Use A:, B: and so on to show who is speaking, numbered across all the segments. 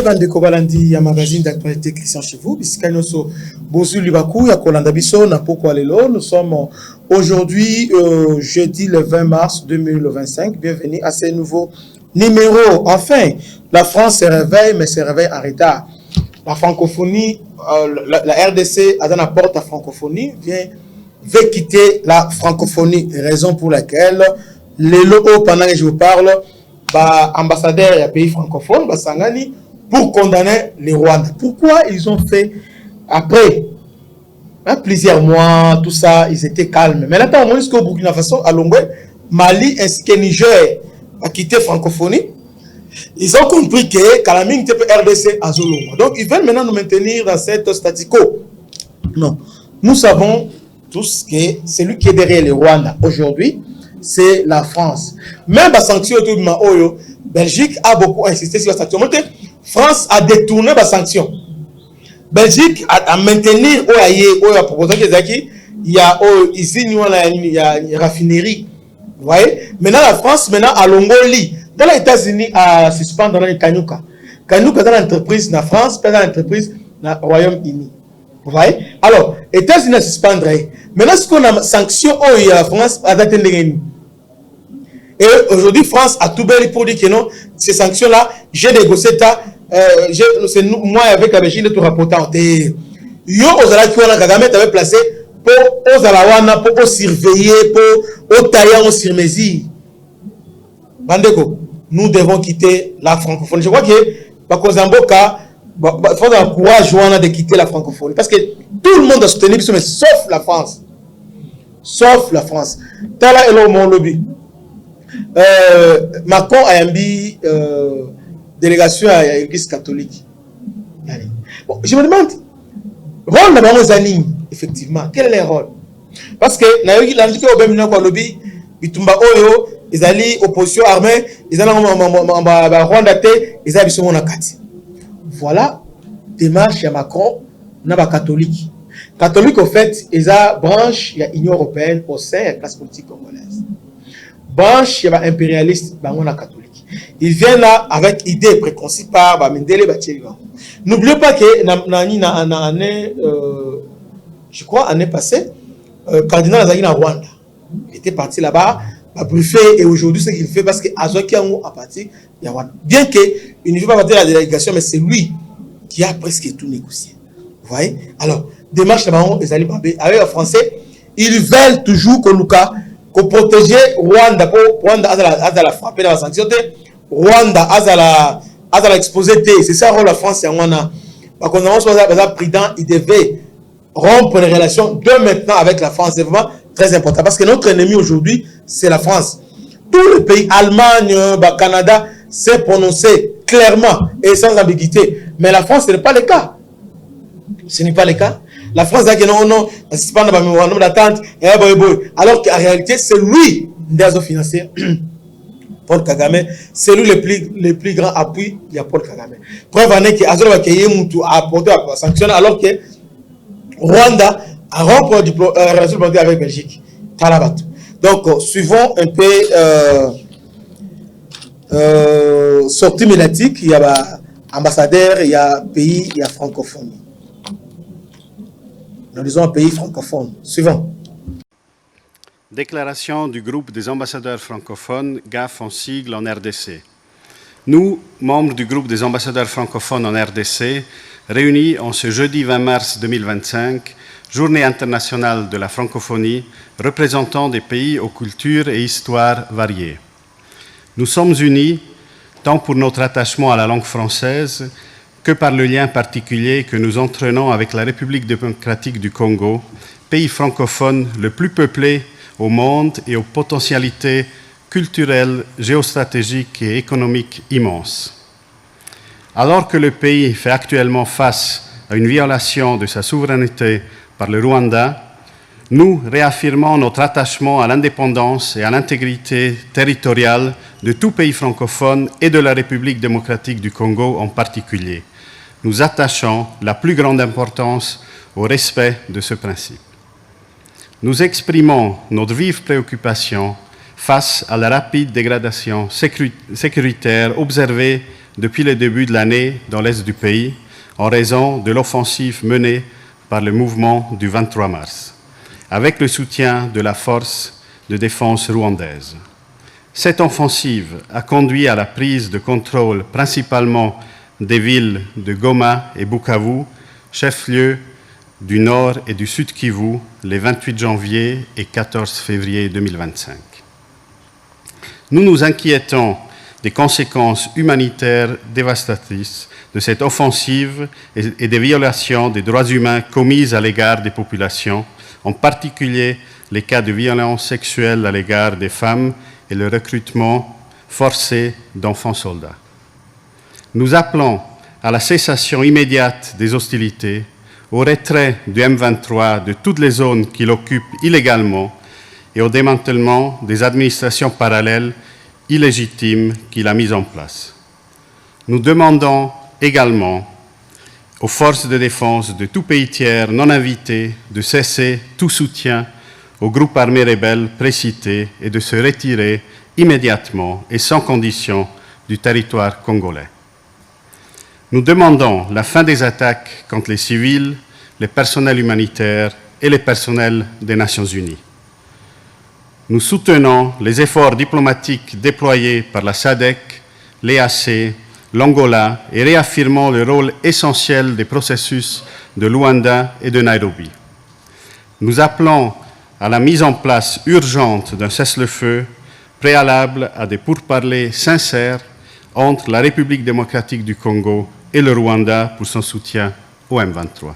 A: bandeko balandi ya magazine d'actualité Christian chez vous bisika nyonso bozu libaku ya kolanda biso na poko lelo. Nous sommes aujourd'hui jeudi le 20 mars 2025. Bienvenue à ce nouveau numéro. Enfin, la France se réveille, mais se réveille en retard. La francophonie, la RDC à la porte à francophonie veut quitter la francophonie, raison pour laquelle les locaux, pendant que je vous parle, ambassadeurs des pays francophones, Sangani, pour condamner les Rwandais. Pourquoi ils ont fait après plusieurs mois, tout ça, ils étaient calmes. Mais là, on jusqu'au Burkina Faso, à Longwe, Mali ainsi que Niger a quitté la francophonie. Ils ont compris que Kalamine était RDC à Zolongo. Donc, ils veulent maintenant nous maintenir dans cette statu quo. Non. Nous savons tous que celui qui est derrière les Rwandais aujourd'hui, c'est la France. Même la sanction autour de Maoyo, Belgique a beaucoup insisté sur la sanction. France a détourné la sanction. Belgique a maintenu a proposé qu'il y a ici il y a une raffinerie. Vous voyez? Maintenant la France à Longoli. Dans les États-Unis à suspendre dans les Kanyuka. Kanyuka dans l'entreprise na France, dans l'entreprise na Royaume-Uni. Vous voyez? Alors, États-Unis à suspendre. Maintenant ce qu'on a sanction la France a daté. Et aujourd'hui, France a tout bel pour dire que non, ces sanctions-là, j'ai négocié ça, c'est moi avec la Belgique de tout rapporter. Yo, Ozala qui a Kagame t'avait placé pour Ozalawana, pour surveiller, pour tailler en surmesure. Bandeko, nous devons quitter la francophonie. Je crois que, Bakozamboka, il faut avoir le courage de quitter la francophonie. Parce que tout le monde a soutenu, mais sauf la France. Sauf la France. Tala et mon lobby. Macron a une délégation à l'église catholique. Bon, je me demande, rôle de Maman Zaning, effectivement, quel est le rôle? Parce que, l'antique au Bénin, lobby, Bitumba Oyo, ils allaient opposition armée, ils allaient en Rwanda, ils allaient en Nakati. Voilà, démarche à Macron, n'a pas catholique. Catholique, au fait, ils ont branche, il y a l'Union européenne au sein de la classe politique congolaise. Branche, il y a impérialiste, la catholique. Ils viennent là avec idées préconçues par Mendele Batcheliga. N'oubliez pas que je crois, l'année passée, cardinal Azali en Rwanda. Il était parti là-bas, a briefé, et aujourd'hui, ce qu'il fait, parce que Azoki a parti, il y a Rwanda. Bien qu'il ne fait pas partie de la délégation, mais c'est lui qui a presque tout négocié. Vous voyez? Alors, démarche là-bas, les alliés avec les Français, ils veulent toujours que Luka, pour protéger Rwanda, pour Rwanda à la frapper dans la sanction, Rwanda à la exposer, c'est ça le rôle de la France. Par contre, le président, il devait rompre les relations de maintenant avec la France. C'est vraiment très important parce que notre ennemi aujourd'hui, c'est la France. Tous les pays, Allemagne, Canada, s'est prononcé clairement et sans ambiguïté. Mais la France, ce n'est pas le cas. Ce n'est pas le cas. La France a dit non, c'est pas un nombre d'attente. Alors qu'en réalité, c'est lui, Ndazo financier, Paul Kagame, c'est lui le plus grand appui, il y a Paul Kagame. Preuve en est que Azor a apporté la sanction alors que Rwanda a rompu la relation avec la Belgique. Donc, suivons un peu sortie médiatique, il y a ambassadeur, il y a pays, il y a francophonie. Nous disons un pays francophone. Suivant.
B: Déclaration du groupe des ambassadeurs francophones, GAF en sigle en RDC. Nous, membres du groupe des ambassadeurs francophones en RDC, réunis en ce jeudi 20 mars 2025, journée internationale de la francophonie, représentant des pays aux cultures et histoires variées. Nous sommes unis tant pour notre attachement à la langue française que par le lien particulier que nous entraînons avec la République démocratique du Congo, pays francophone le plus peuplé au monde et aux potentialités culturelles, géostratégiques et économiques immenses. Alors que le pays fait actuellement face à une violation de sa souveraineté par le Rwanda, nous réaffirmons notre attachement à l'indépendance et à l'intégrité territoriale de tout pays francophone et de la République démocratique du Congo en particulier. Nous attachons la plus grande importance au respect de ce principe. Nous exprimons notre vive préoccupation face à la rapide dégradation sécuritaire observée depuis le début de l'année dans l'est du pays, en raison de l'offensive menée par le mouvement du 23 mars, avec le soutien de la force de défense rwandaise. Cette offensive a conduit à la prise de contrôle principalement des villes de Goma et Bukavu, chefs-lieux du Nord et du Sud Kivu, les 28 janvier et 14 février 2025. Nous nous inquiétons des conséquences humanitaires dévastatrices de cette offensive et des violations des droits humains commises à l'égard des populations, en particulier les cas de violences sexuelles à l'égard des femmes et le recrutement forcé d'enfants soldats. Nous appelons à la cessation immédiate des hostilités, au retrait du M23 de toutes les zones qu'il occupe illégalement et au démantèlement des administrations parallèles illégitimes qu'il a mises en place. Nous demandons également aux forces de défense de tout pays tiers non invités de cesser tout soutien aux groupes armés rebelles précités et de se retirer immédiatement et sans condition du territoire congolais. Nous demandons la fin des attaques contre les civils, les personnels humanitaires et les personnels des Nations Unies. Nous soutenons les efforts diplomatiques déployés par la SADC, l'EAC, l'Angola et réaffirmons le rôle essentiel des processus de Luanda et de Nairobi. Nous appelons à la mise en place urgente d'un cessez-le-feu préalable à des pourparlers sincères entre la République démocratique du Congo et le Rwanda pour son soutien au M23.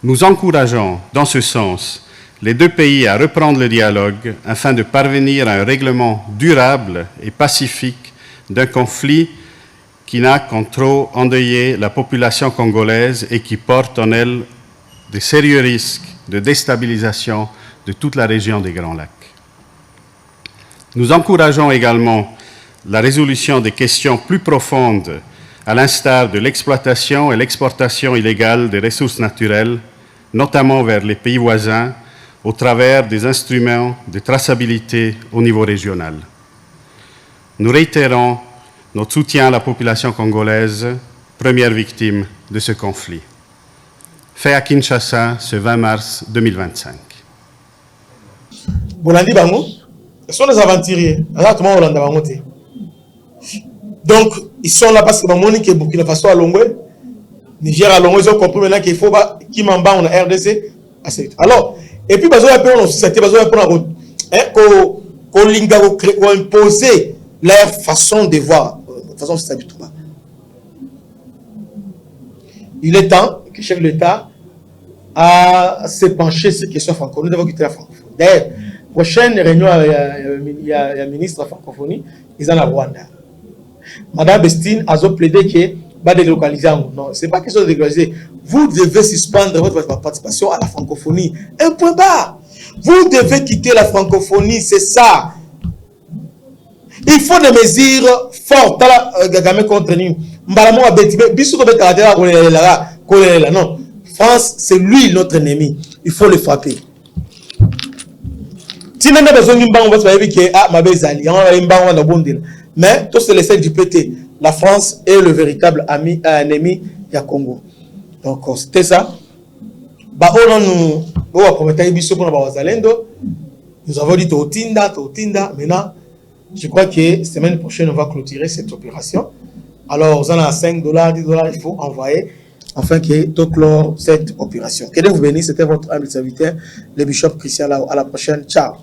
B: Nous encourageons, dans ce sens, les deux pays à reprendre le dialogue afin de parvenir à un règlement durable et pacifique d'un conflit qui n'a qu'en trop endeuillé la population congolaise et qui porte en elle de sérieux risques de déstabilisation de toute la région des Grands Lacs. Nous encourageons également la résolution des questions plus profondes, à l'instar de l'exploitation et l'exportation illégale des ressources naturelles, notamment vers les pays voisins, au travers des instruments de traçabilité au niveau régional. Nous réitérons notre soutien à la population congolaise, première victime de ce conflit. Fait à Kinshasa ce 20 mars 2025.
A: Bolandi Bango, ce sont des aventuriers. Donc, ils sont là parce que Monique et Burkina Faso à Longwe, Niger à Longwe, ils ont compris maintenant qu'il faut qui m'en en RDC. Alors, et puis, ils ont imposer leur façon de voir, façon de il est temps que le chef de l'État a se pencher sur ces questions francophones. Nous devons quitter la francophonie. D'ailleurs, prochaine réunion, il y a un ministre de la francophonie, ils sont à Rwanda. Madame Bestine a plaidé que va délocaliser. Non, ce n'est pas question de délocaliser. Vous devez suspendre votre participation à la francophonie. Un point barre. Vous devez quitter la francophonie, c'est ça. Il faut des mesures fortes. Contre nous. Non, France, c'est lui notre ennemi. Il faut le frapper. Mais tout c'est l'essai du PT. La France est le véritable ennemi du Congo. Donc c'était ça. Nous avons dit Totinda. Maintenant, je crois que semaine prochaine, on va clôturer cette opération. Alors, on a $5, $10, il faut envoyer afin que clore cette opération. Que Dieu vous bénisse. C'était votre humble serviteur, le bishop Christian. À la prochaine. Ciao.